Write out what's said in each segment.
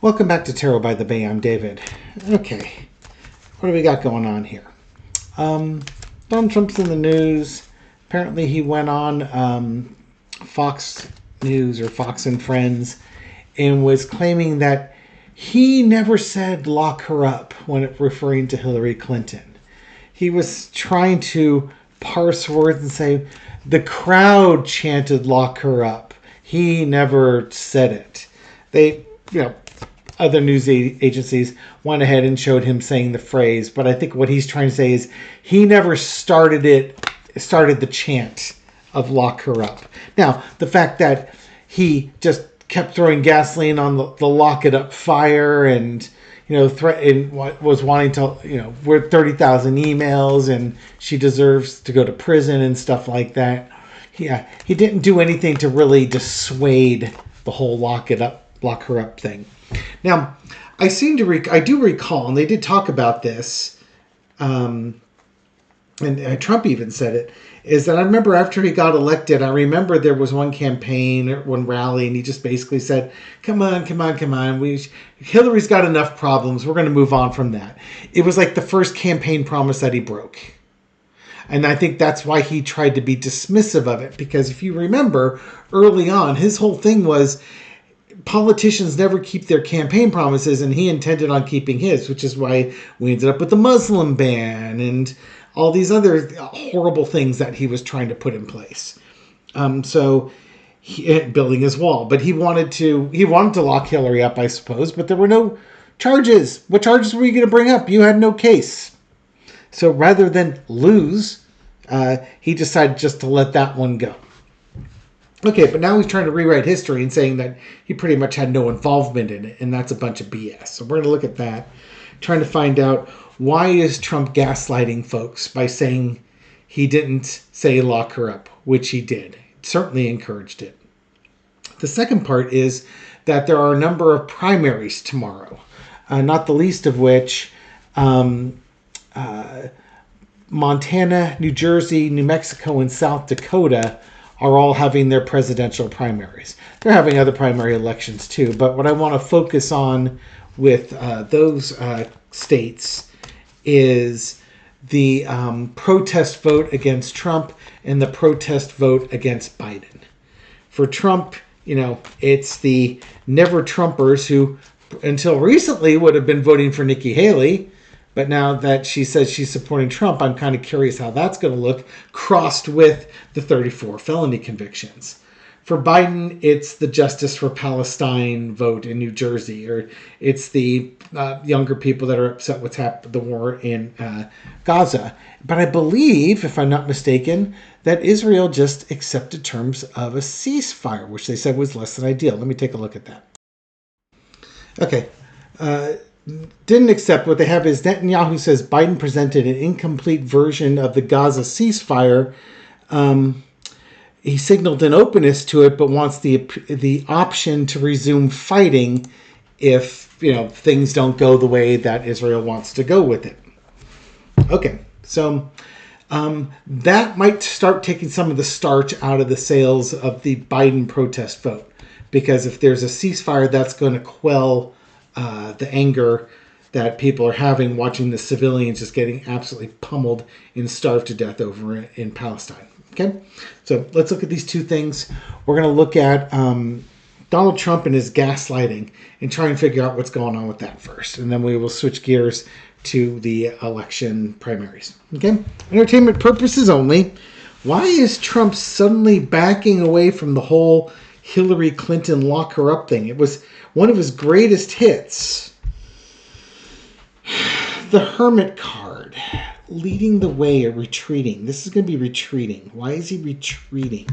Welcome back to Tarot by the Bay. I'm David. Okay, what do we got going on here? Donald Trump's in the news. Apparently he went on Fox News or Fox and Friends and was claiming that he never said lock her up when referring to Hillary Clinton. He was trying to parse words and say the crowd chanted lock her up. He never said it. Other news agencies went ahead and showed him saying the phrase, but I think what he's trying to say is he never started the chant of lock her up. Now, the fact that he just kept throwing gasoline on the lock it up fire and, was wanting to, we're 30,000 emails and she deserves to go to prison and stuff like that. Yeah, he didn't do anything to really dissuade the whole lock her up thing. Now, I do recall, and they did talk about this, and Trump even said it, is that I remember after he got elected, I remember there was one campaign or one rally, and he just basically said, come on. Hillary's got enough problems. We're going to move on from that. It was like the first campaign promise that he broke. And I think that's why he tried to be dismissive of it, because if you remember, early on, his whole thing was, politicians never keep their campaign promises, and he intended on keeping his, which is why we ended up with the Muslim ban and all these other horrible things that he was trying to put in place. Building his wall, but he wanted to lock Hillary up, I suppose, but there were no charges. What charges were you going to bring up? You had no case. So rather than lose, he decided just to let that one go. Okay, but now he's trying to rewrite history and saying that he pretty much had no involvement in it, and that's a bunch of BS. So we're going to look at that, trying to find out why is Trump gaslighting folks by saying he didn't say lock her up, which he did. Certainly encouraged it. The second part is that there are a number of primaries tomorrow, not the least of which Montana, New Jersey, New Mexico, and South Dakota are all having their presidential primaries. They're having other primary elections too, but what I want to focus on with those states is the protest vote against Trump and the protest vote against Biden. For Trump, it's the never Trumpers who until recently would have been voting for Nikki Haley, but now that she says she's supporting Trump, I'm kind of curious how that's going to look, crossed with the 34 felony convictions. For Biden, it's the Justice for Palestine vote in New Jersey, or it's the younger people that are upset what's happened, the war in Gaza. But I believe, if I'm not mistaken, that Israel just accepted terms of a ceasefire, which they said was less than ideal. Let me take a look at that. Okay. Didn't accept. What they have is Netanyahu says Biden presented an incomplete version of the Gaza ceasefire. He signaled an openness to it, but wants the option to resume fighting if things don't go the way that Israel wants to go with it. Okay, so that might start taking some of the starch out of the sails of the Biden protest vote, because if there's a ceasefire, that's going to quell the anger that people are having watching the civilians just getting absolutely pummeled and starved to death over in Palestine. Okay, so let's look at these two things. We're going to look at Donald Trump and his gaslighting and try and figure out what's going on with that first. And then we will switch gears to the election primaries. Okay, entertainment purposes only. Why is Trump suddenly backing away from the whole Hillary Clinton lock her up thing? It was one of his greatest hits. The Hermit card. Leading the way or retreating. This is going to be retreating. Why is he retreating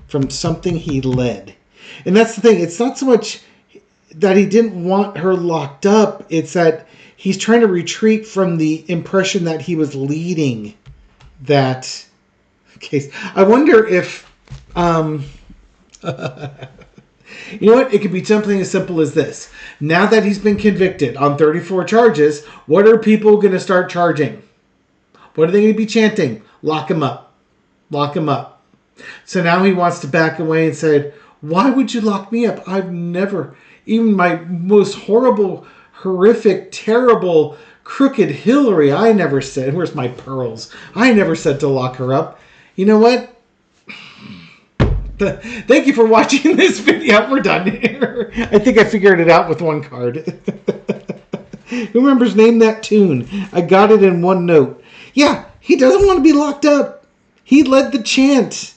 from something he led? And that's the thing. It's not so much that he didn't want her locked up. It's that he's trying to retreat from the impression that he was leading that case. I wonder if... You know what? It could be something as simple as this. Now that he's been convicted on 34 charges, what are people going to start charging? What are they going to be chanting? Lock him up. Lock him up. So now he wants to back away and said, Why would you lock me up? I've never, even my most horrible, horrific, terrible, crooked Hillary, I never said, where's my pearls? I never said to lock her up. You know what? Thank you for watching this video. We're done here. I think I figured it out with one card. Who remembers Name That Tune? I got it in one note. Yeah, he doesn't want to be locked up. He led the chant.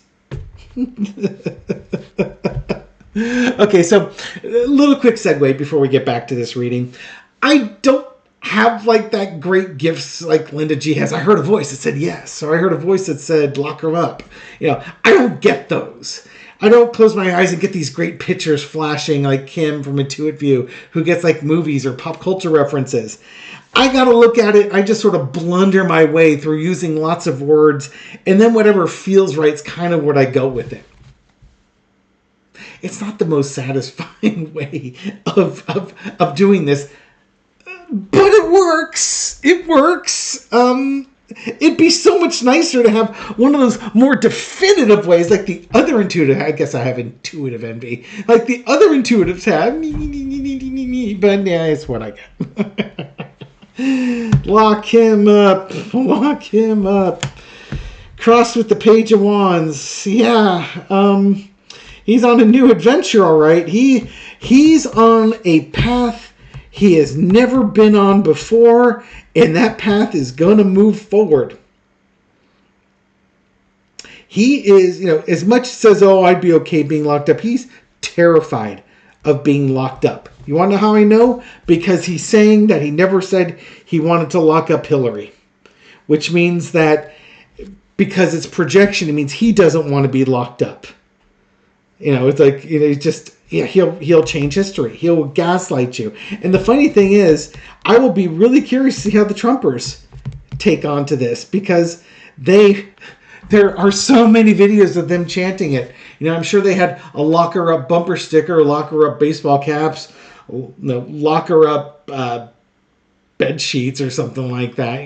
Okay, so a little quick segue before we get back to this reading. I don't have like that great gifts like Linda G has. I heard a voice that said yes, or I heard a voice that said lock her up. You know, I don't get those. I don't close my eyes and get these great pictures flashing like Kim from Intuit View, who gets like movies or pop culture references. I got to look at it. I just sort of blunder my way through using lots of words, and then whatever feels right is kind of what I go with it. It's not the most satisfying way of doing this, but it works. It works. It'd be so much nicer to have one of those more definitive ways, like the other intuitive. I guess I have intuitive envy, like the other intuitives have. But yeah, it's what I get. Lock him up. Lock him up. Cross with the Page of Wands. Yeah. He's on a new adventure, all right. He's on a path he has never been on before, and that path is going to move forward. He is, as much as says, oh, I'd be okay being locked up, he's terrified of being locked up. You want to know how I know? Because he's saying that he never said he wanted to lock up Hillary, which means that because it's projection, it means he doesn't want to be locked up. It's like, he'll change history. He'll gaslight you. And the funny thing is, I will be really curious to see how the Trumpers take on to this, because there are so many videos of them chanting it. I'm sure they had a lock her up bumper sticker, lock her up baseball caps, lock her up bed sheets or something like that.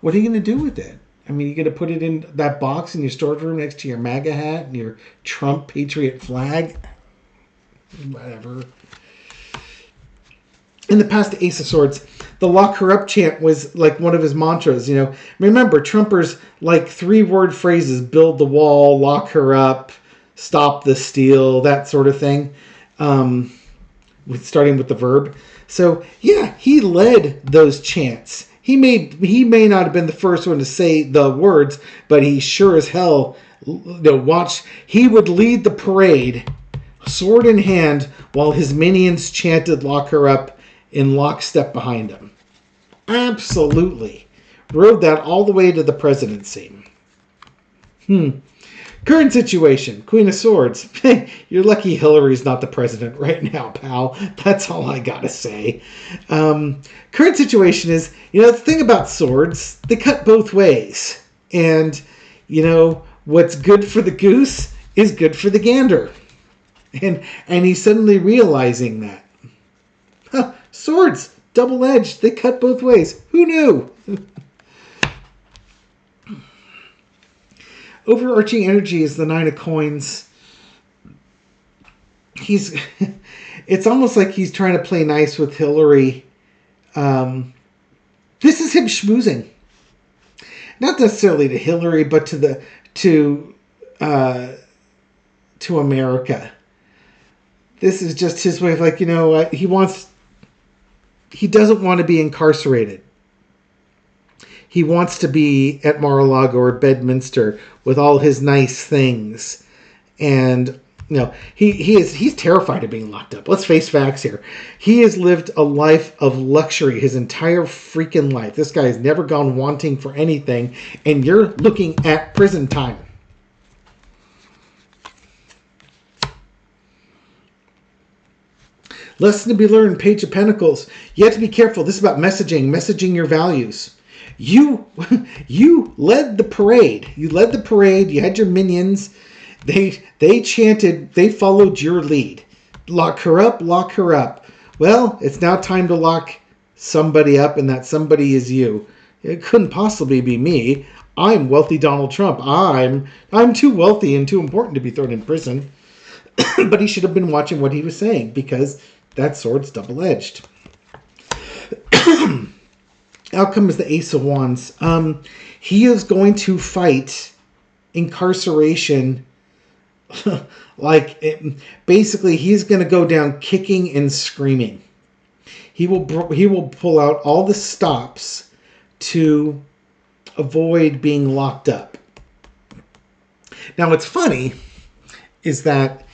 What are you going to do with it? I mean, you're going to put it in that box in your storage room next to your MAGA hat and your Trump Patriot flag? Whatever. In the past, the Ace of Swords, the lock her up chant was like one of his mantras. Remember, Trumpers like 3-word phrases: build the wall, lock her up, stop the steal, that sort of thing. Starting with the verb. So yeah, he led those chants. He may not have been the first one to say the words, but he sure as hell watched. He would lead the parade, sword in hand, while his minions chanted "lock her up" in lockstep behind him. Absolutely, rode that all the way to the presidency. Current situation, Queen of Swords. You're lucky Hillary's not the president right now, pal. That's all I gotta say. Current situation is, the thing about swords, they cut both ways. And, what's good for the goose is good for the gander. And he's suddenly realizing that. Swords, double-edged, they cut both ways. Who knew? Overarching energy is the Nine of Coins. It's almost like he's trying to play nice with Hillary. This is him schmoozing. Not necessarily to Hillary, but to America. This is just his way of he doesn't want to be incarcerated. He wants to be at Mar-a-Lago or Bedminster with all his nice things. And, he's terrified of being locked up. Let's face facts here. He has lived a life of luxury his entire freaking life. This guy has never gone wanting for anything. And you're looking at prison time. Lesson to be learned, Page of Pentacles. You have to be careful. This is about messaging your values. You led the parade. You led the parade. You had your minions. They chanted. They followed your lead. Lock her up. Lock her up. Well, it's now time to lock somebody up, and that somebody is you. It couldn't possibly be me. I'm wealthy Donald Trump. I'm too wealthy and too important to be thrown in prison. But he should have been watching what he was saying, because that sword's double-edged. Out comes the Ace of Wands. He is going to fight incarceration. Basically, he's going to go down kicking and screaming. He will pull out all the stops to avoid being locked up. Now, what's funny is that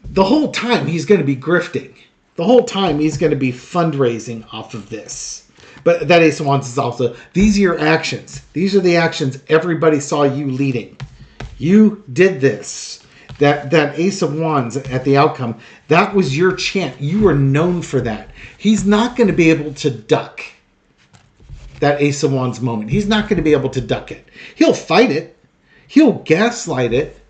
the whole time he's going to be grifting. The whole time he's going to be fundraising off of this. But that Ace of Wands is also, these are your actions. These are the actions everybody saw you leading. You did this. That Ace of Wands at the outcome, that was your chant. You were known for that. He's not going to be able to duck that Ace of Wands moment. He's not going to be able to duck it. He'll fight it. He'll gaslight it.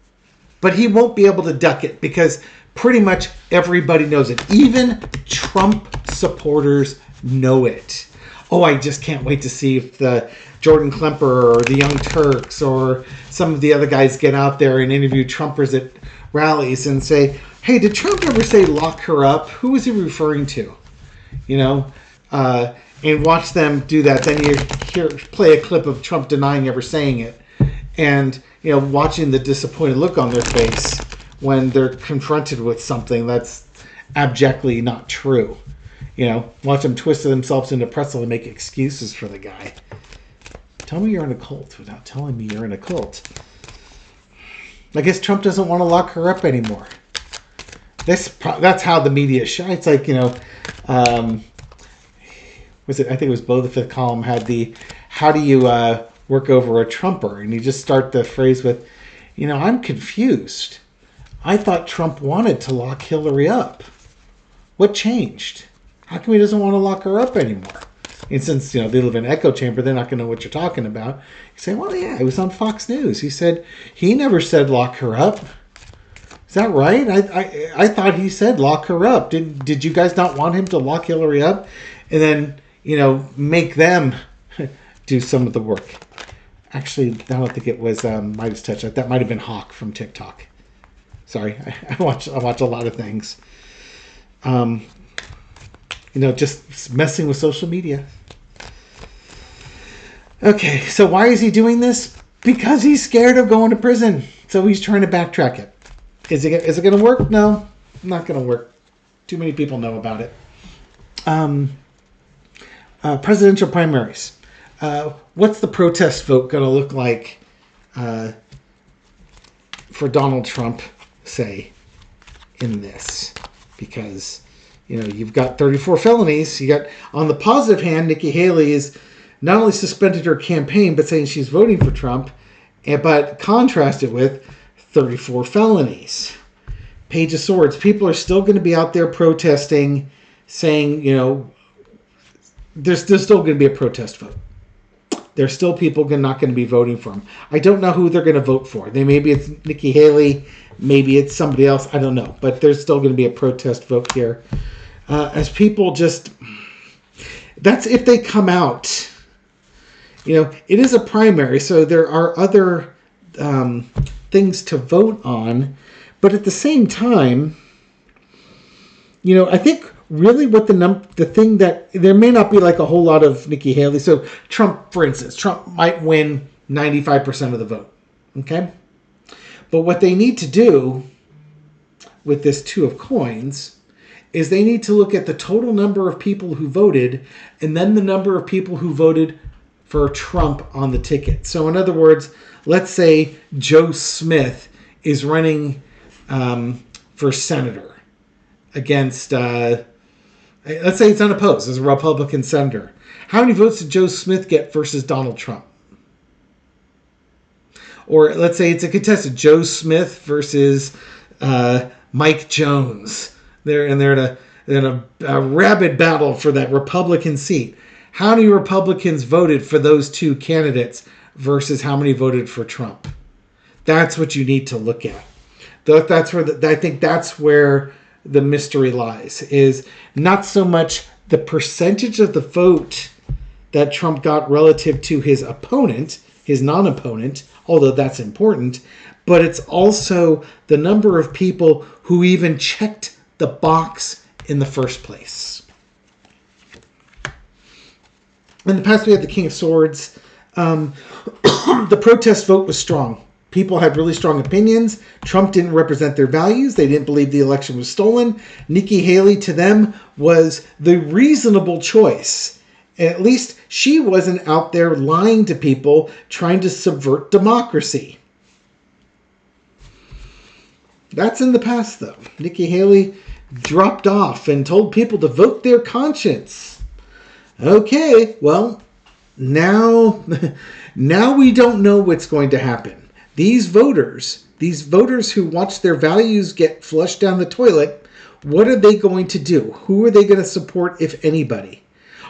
But he won't be able to duck it, because pretty much everybody knows it. Even Trump supporters know it. Oh, I just can't wait to see if the Jordan Klemper or the Young Turks or some of the other guys get out there and interview Trumpers at rallies and say, hey, did Trump ever say lock her up? Who was he referring to? And watch them do that. Then you play a clip of Trump denying ever saying it. And, watching the disappointed look on their face when they're confronted with something that's abjectly not true. Watch them twist themselves into pretzel and make excuses for the guy. Tell me you're in a cult without telling me you're in a cult. I guess Trump doesn't want to lock her up anymore. That's how the media shines. It's like, I think it was Below the Fifth Column had the, how do you work over a Trumper? And you just start the phrase with, I'm confused. I thought Trump wanted to lock Hillary up. What changed? How come he doesn't want to lock her up anymore? And since, they live in an echo chamber, they're not going to know what you're talking about. You say, well, yeah, it was on Fox News. He never said lock her up. Is that right? I thought he said lock her up. Did you guys not want him to lock Hillary up? And then, make them do some of the work. Actually, I don't think it was Midas Touch. That might have been Hawk from TikTok. Sorry, I watch a lot of things. Just messing with social media. Okay, so why is he doing this? Because he's scared of going to prison. So he's trying to backtrack it. Is it going to work? No, not going to work. Too many people know about it. Presidential primaries. What's the protest vote going to look like for Donald Trump, say, in this? Because, you've got 34 felonies. You got, on the positive hand, Nikki Haley is not only suspended her campaign, but saying she's voting for Trump, but contrasted with 34 felonies. Page of Swords. People are still going to be out there protesting, saying, there's still going to be a protest vote. There's still people not going to be voting for him. I don't know who they're going to vote for. Maybe it's Nikki Haley, maybe it's somebody else. I don't know. But there's still going to be a protest vote here. As people that's if they come out. It is a primary, so there are other things to vote on. But at the same time, I think really what the thing that there may not be like a whole lot of Nikki Haley. So Trump, for instance, Trump might win 95% of the vote. Okay. But what they need to do with this Two of Coins is they need to look at the total number of people who voted and then the number of people who voted for Trump on the ticket. So in other words, let's say Joe Smith is running for senator against, let's say it's unopposed as a Republican senator. How many votes did Joe Smith get versus Donald Trump? Or let's say it's a contested Joe Smith versus Mike Jones. They're in a rabid battle for that Republican seat. How many Republicans voted for those two candidates versus how many voted for Trump? That's what you need to look at. I think that's where the mystery lies, is not so much the percentage of the vote that Trump got relative to his opponent, his non-opponent, although that's important, but it's also the number of people who even checked the box in the first place. In the past, we had the King of Swords. The protest vote was strong. People had really strong opinions. Trump didn't represent their values. They didn't believe the election was stolen. Nikki Haley, to them, was the reasonable choice. At least she wasn't out there lying to people, trying to subvert democracy. That's in the past, though. Nikki Haley dropped off and told people to vote their conscience. Okay, well, now we don't know what's going to happen. These voters who watch their values get flushed down the toilet, what are they going to do? Who are they going to support, if anybody?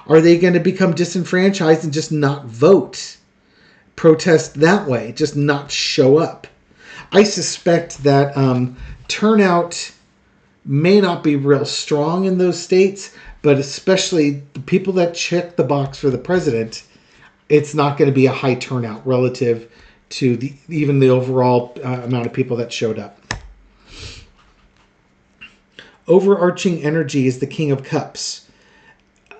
Are they going to become disenfranchised and just not vote? Protest that way, just not show up? I suspect that turnout may not be real strong in those states, but especially the people that check the box for the president, it's not going to be a high turnout relative to even the overall amount of people that showed up. Overarching energy is the King of Cups.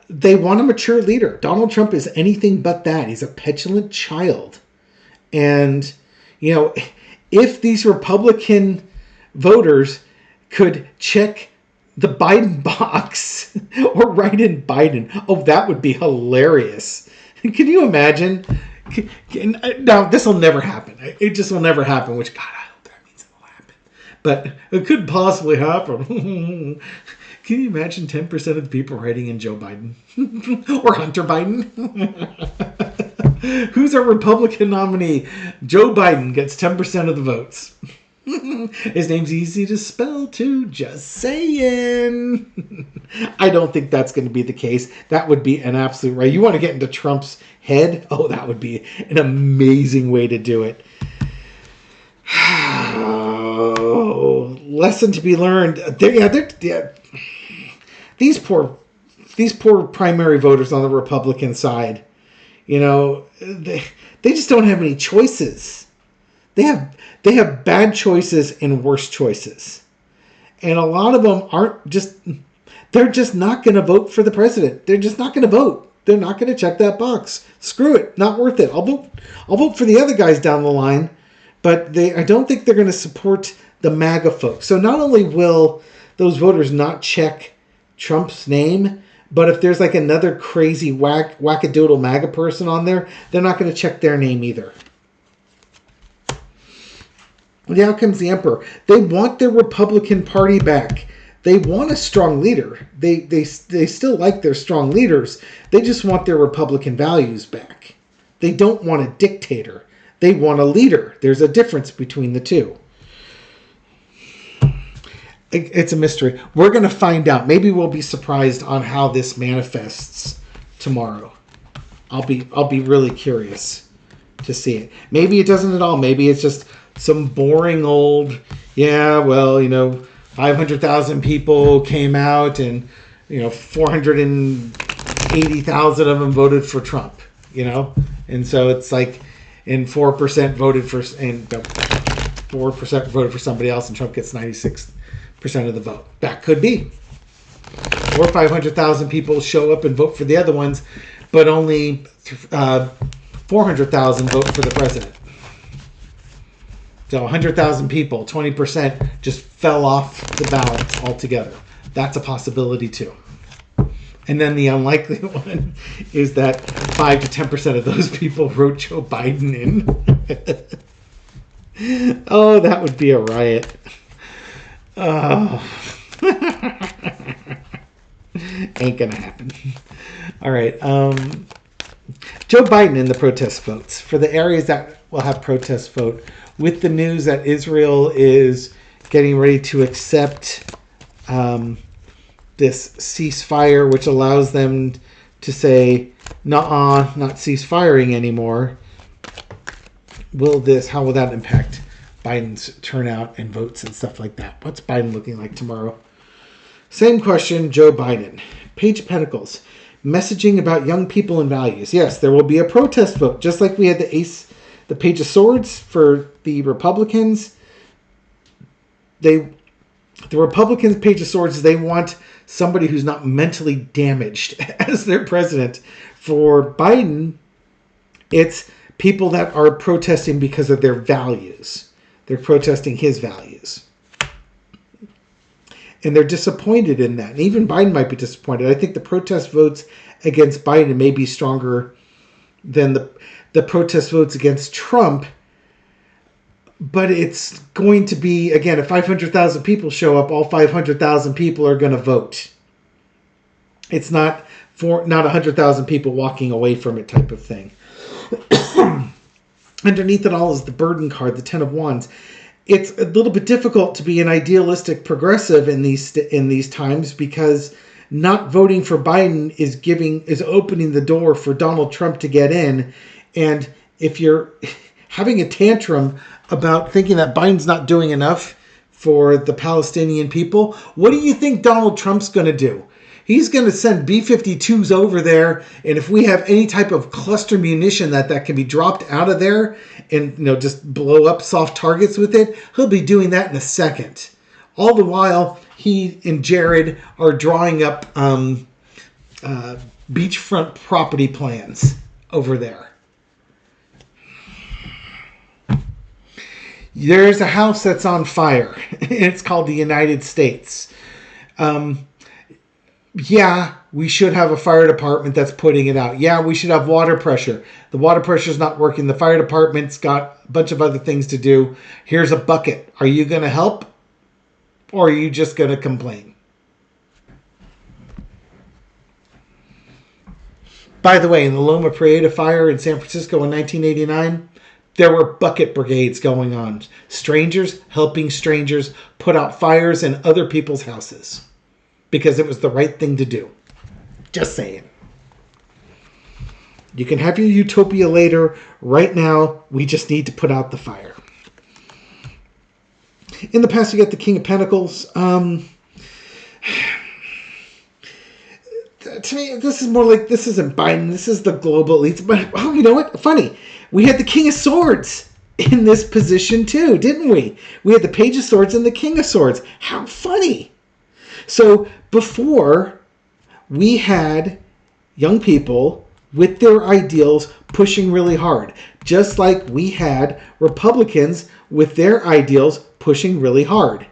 They want a mature leader. Donald Trump is anything but that. He's a petulant child. And, you know, if these Republican voters could check the Biden box or write in Biden, oh, that would be hilarious. Can you imagine? Now, this will never happen. It just will never happen, which, God, I hope that means it will happen. But it could possibly happen. Can you imagine 10% of the people writing in Joe Biden? Or Hunter Biden? Who's our Republican nominee? Joe Biden gets 10% of the votes. His name's easy to spell, too. Just saying. I don't think that's going to be the case. That would be an absolute right. You want to get into Trump's head? Oh, that would be an amazing way to do it. Oh, lesson to be learned. These poor primary voters on the Republican side, you know, they just don't have any choices. They have bad choices and worse choices. And a lot of them they're just not going to vote for the president. They're just not going to vote. They're not going to check that box. Screw it. Not worth it. I'll vote for the other guys down the line, but I don't think they're going to support the MAGA folks. So not only will those voters not check Trump's name, but if there's like another crazy wackadoodle MAGA person on there, they're not going to check their name either. The outcome's the emperor. They want their Republican Party back. They want a strong leader. They still like their strong leaders. They just want their Republican values back. They don't want a dictator. They want a leader. There's a difference between the two. It's a mystery. We're going to find out. Maybe we'll be surprised on how this manifests tomorrow. I'll be really curious to see it. Maybe it doesn't at all. Maybe it's just some boring old, 500,000 people came out and, 480,000 of them voted for Trump, And so it's like, and 4% voted for, and 4% voted for somebody else, and Trump gets 96% of the vote. That could be. Or 500,000 people show up and vote for the other ones, but only 400,000 vote for the president. So 100,000 people, 20% just fell off the ballot altogether. That's a possibility too. And then the unlikely one is that 5 to 10% of those people wrote Joe Biden in. Oh, that would be a riot. Oh. Ain't gonna happen. All right. Joe Biden in the protest votes. For the areas that will have protest vote, with the news that Israel is getting ready to accept this ceasefire, which allows them to say, "Nuh-uh, not cease firing anymore." How will that impact Biden's turnout and votes and stuff like that? What's Biden looking like tomorrow? Same question, Joe Biden. Page of Pentacles. Messaging about young people and values. Yes, there will be a protest vote, just like we had the the Page of Swords for the Republicans. The Republicans' Page of Swords, they want somebody who's not mentally damaged as their president. For Biden, it's people that are protesting because of their values. They're protesting his values. And they're disappointed in that. And even Biden might be disappointed. I think the protest votes against Biden may be stronger than the protest votes against Trump. But it's going to be, again, if 500,000 people show up, all 500,000 people are going to vote. It's not 100,000 people walking away from it type of thing. Underneath it all is the burden card, the Ten of Wands. It's a little bit difficult to be an idealistic progressive in these times, because not voting for Biden is opening the door for Donald Trump to get in. And if you're having a tantrum about thinking that Biden's not doing enough for the Palestinian people, what do you think Donald Trump's going to do? He's going to send B-52s over there, and if we have any type of cluster munition that can be dropped out of there and just blow up soft targets with it, he'll be doing that in a second. All the while, he and Jared are drawing up beachfront property plans over there. There's a house that's on fire. It's called the United States. Yeah, we should have a fire department that's putting it out. Yeah, we should have water pressure. The water pressure's not working. The fire department's got a bunch of other things to do. Here's a bucket. Are you going to help? Or are you just going to complain? By the way, in the Loma Prieta fire in San Francisco in 1989, there were bucket brigades going on. Strangers helping strangers put out fires in other people's houses. Because it was the right thing to do. Just saying. You can have your utopia later. Right now, we just need to put out the fire. In the past, you got the King of Pentacles. To me, this is more like, this isn't Biden. This is the global elites. But, oh, you know what? Funny. We had the King of Swords in this position too, didn't we? We had the Page of Swords and the King of Swords. How funny. So before, we had young people with their ideals pushing really hard, just like we had Republicans with their ideals pushing really hard.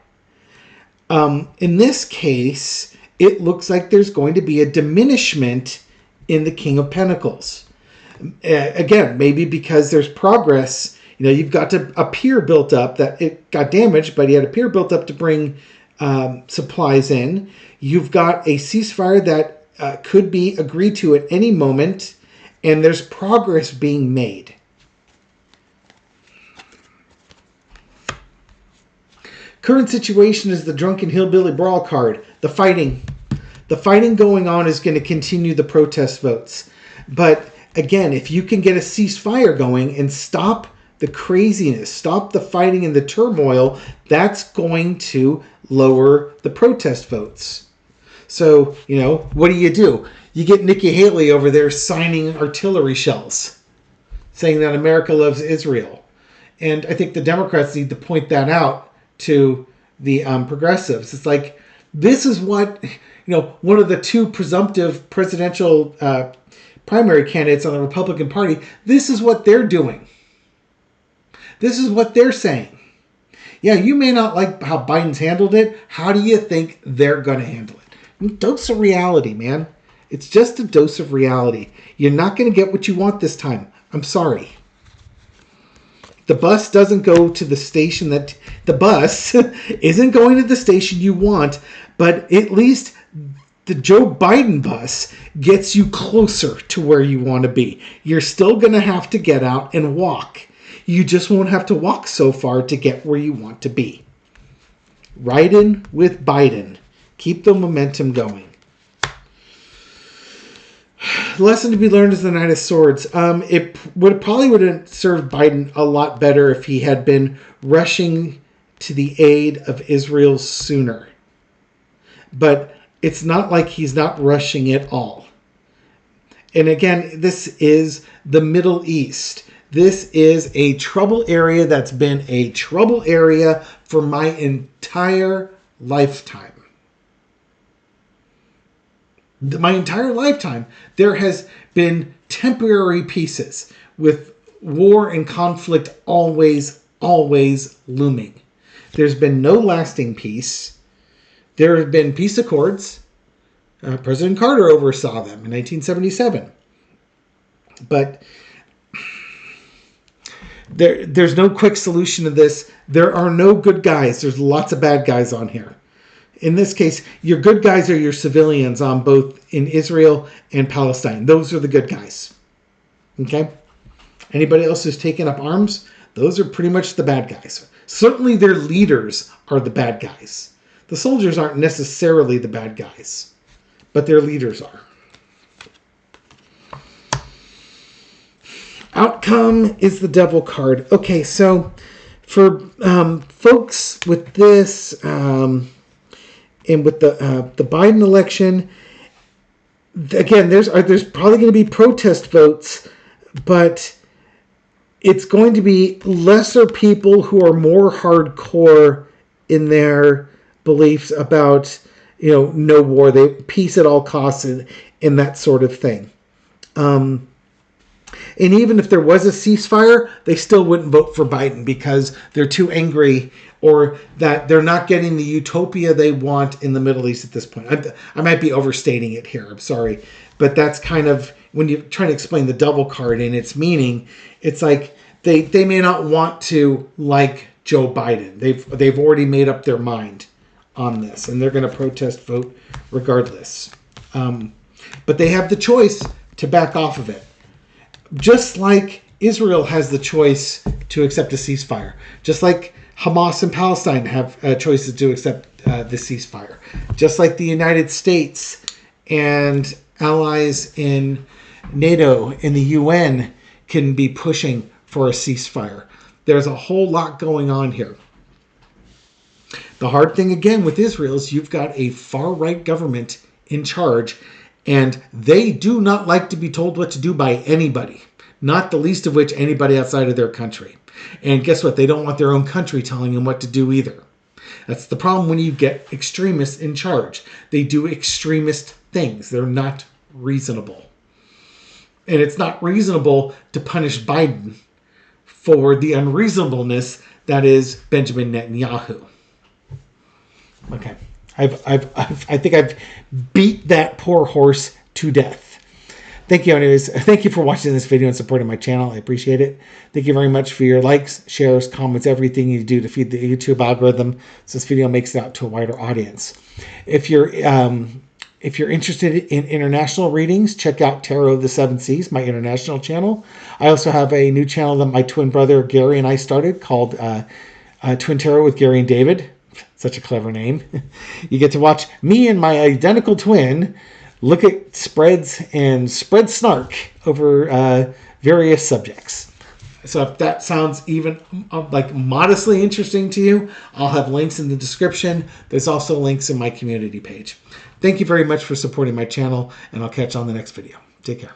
In this case, it looks like there's going to be a diminishment in the King of Pentacles. Again, maybe because there's progress. You've got a pier built up that it got damaged, but he had a pier built up to bring supplies in. You've got a ceasefire that could be agreed to at any moment, and there's progress being made. Current situation is the drunken hillbilly brawl card. The fighting going on is going to continue the protest votes. But again, if you can get a ceasefire going and stop the craziness, stop the fighting and the turmoil, that's going to lower the protest votes. So, what do? You get Nikki Haley over there signing artillery shells, saying that America loves Israel. And I think the Democrats need to point that out to the progressives. It's like, this is what, one of the two presumptive presidential primary candidates on the Republican Party, this is what they're doing. This is what they're saying. Yeah, you may not like how Biden's handled it. How do you think they're going to handle it? Dose of reality, man. It's just a dose of reality. You're not going to get what you want this time. I'm sorry. The bus doesn't go to the station that... The bus isn't going to the station you want, but at least the Joe Biden bus gets you closer to where you want to be. You're still going to have to get out and walk. You just won't have to walk so far to get where you want to be. Ride in with Biden. Keep the momentum going. The lesson to be learned is the Knight of Swords. It probably would have served Biden a lot better if he had been rushing to the aid of Israel sooner. But it's not like he's not rushing at all. And again, this is the Middle East. This is a trouble area that's been a trouble area for my entire lifetime. My entire lifetime, there has been temporary peaces with war and conflict always looming. There's been no lasting peace. There have been peace accords. President Carter oversaw them in 1977. But there's no quick solution to this. There are no good guys. There's lots of bad guys on here. In this case, your good guys are your civilians on both in Israel and Palestine. Those are the good guys. Okay? Anybody else who's taken up arms, those are pretty much the bad guys. Certainly their leaders are the bad guys. The soldiers aren't necessarily the bad guys, but their leaders are. Outcome is the devil card. Okay, so for folks with this... and with the Biden election, again, there's probably going to be protest votes, but it's going to be lesser people who are more hardcore in their beliefs about, no war, peace at all costs, and that sort of thing. And even if there was a ceasefire, they still wouldn't vote for Biden because they're too angry or that they're not getting the utopia they want in the Middle East at this point. I might be overstating it here. I'm sorry. But that's kind of, when you're trying to explain the double card and its meaning, it's like they may not want to like Joe Biden. They've already made up their mind on this, and they're going to protest vote regardless. But they have the choice to back off of it. Just like Israel has the choice to accept a ceasefire. Just like Hamas and Palestine have choices to accept the ceasefire. Just like the United States and allies in NATO and the UN can be pushing for a ceasefire. There's a whole lot going on here. The hard thing, again, with Israel is you've got a far-right government in charge, and they do not like to be told what to do by anybody, not the least of which anybody outside of their country. And guess what? They don't want their own country telling them what to do either. That's the problem when you get extremists in charge. They do extremist things. They're not reasonable. And it's not reasonable to punish Biden for the unreasonableness that is Benjamin Netanyahu. Okay. I think I've beat that poor horse to death. Thank you, anyways. Thank you for watching this video and supporting my channel. I appreciate it. Thank you very much for your likes, shares, comments, everything you do to feed the YouTube algorithm so this video makes it out to a wider audience. If you're interested in international readings, check out Tarot of the Seven Seas, my international channel. I also have a new channel that my twin brother Gary and I started called Twin Tarot with Gary and David. Such a clever name. You get to watch me and my identical twin look at spreads and spread snark over various subjects. So if that sounds even like modestly interesting to you, I'll have links in the description. There's also links in my community page. Thank you very much for supporting my channel, and I'll catch you on the next video. Take care.